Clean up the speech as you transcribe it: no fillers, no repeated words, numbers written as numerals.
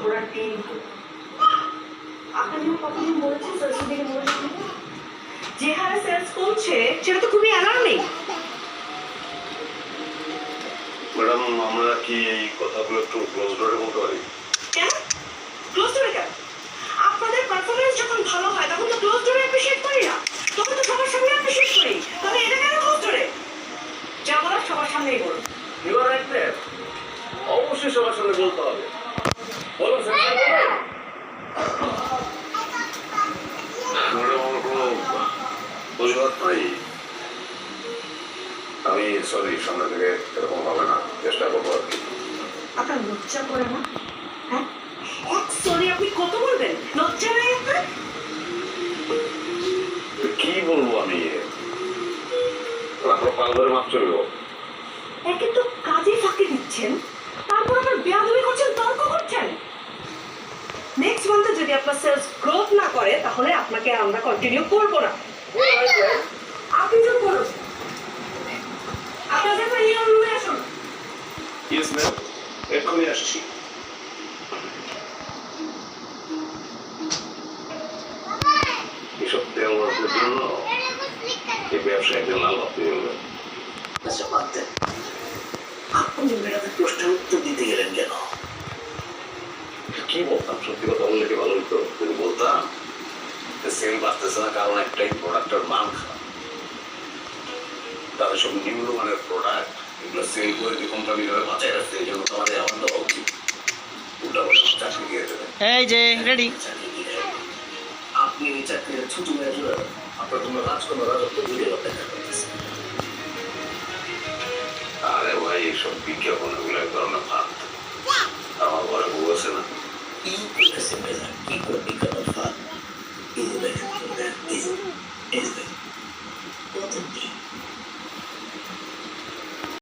ঘোড়ার টিম। আপনার জন্য কতদিন বলেছে সেলসের দিকে মনোযোগ দিতে? যে হারে সেলস কমছে সেটা তো খুবই অ্যালার্মিং। ম্যাডাম, আমরা কি এই কথাগুলো একটু ক্লোজ ডোরে বলতে পারি? কেন ক্লোজ ডোরে কেন? আপনাদের পারফরমেন্স যখন ভালো হয় তখন তো ক্লোজ ডোরে অ্যাপ্রিশিয়েট করি না, তখন তো সবার সামনে অ্যাপ্রিশিয়েট করি। তবে এটা কেন ক্লোজ ডোরে? যা বলার সবার সামনেই বলুন। ইউ আর রাইট ম্যাম, অবশ্যই সবার সামনে বলতে হবে। বলুন স্যার। ম্যাডাম, আমার কোনো অজুহাত নাই। আমি সরি, সামনে থেকে এরকম হবে না, চেষ্টা করবো আর কি। আপনার লজ্জা করে না? হ্যাঁ, এক সরি আপনি কত বলবেন? লজ্জা নাই আপনার? কি বলবো আমি? আপনার পাল ধরে মাপ চলবো? একে তো কাজে ফাঁকি দিচ্ছেন, তারপর আবার বেয়াদবি করছেন, তর্ক করছেন। নেক্সট মান্থে যদি আপনার সেলস গ্রোথ না করে তাহলে আপনাকে আমরা কন্টিনিউ করবো না। আপনি তো বলুন, আপনাদের ইউনিয়ন রুমে আসুন। ইয়েস ম্যাম, এক্ষুনি আসছি। এসব তেল মাছের জন্য এই ব্যবসা একদিন লাল ভাবতে হবে। আচ্ছা বাদ দেন, আপনি ম্যাডামের প্রশ্নের উত্তর দিতে গেলেন কেন? কি বলতাম, সত্যি কথা বললে কি ভালো হতো যদি বলতাম সেল বাড়তেছে না কারণ একটাই প্রোডাক্টের মান খারাপ। তাদের সব নিম্নমানের প্রোডাক্ট, এগুলো সেল করে যে কোম্পানিরা বাঁচায় রাখছে, এই জন্য তোমাদের আমার দেওয়া উচিত। উল্টা বলে চাকরি দিয়ে দেবে। এই যে রেডি। চাকরি কি দেয়? আপনি এই চাকরির ছুটি মেরে আপনার তোমরা রাজকন্যা রাজত্ব ভিডিও দেখা করতেছে। আরে ভাই, এইসব বিজ্ঞাপন এগুলো এক ধরনের ফাঁদ। আমার ঘরে বউ আছে না? কি করেছে মেলা? কি করে বিজ্ঞাপন ফাঁদ? এই যে দেখেন, এই যে দেখেন, কত কি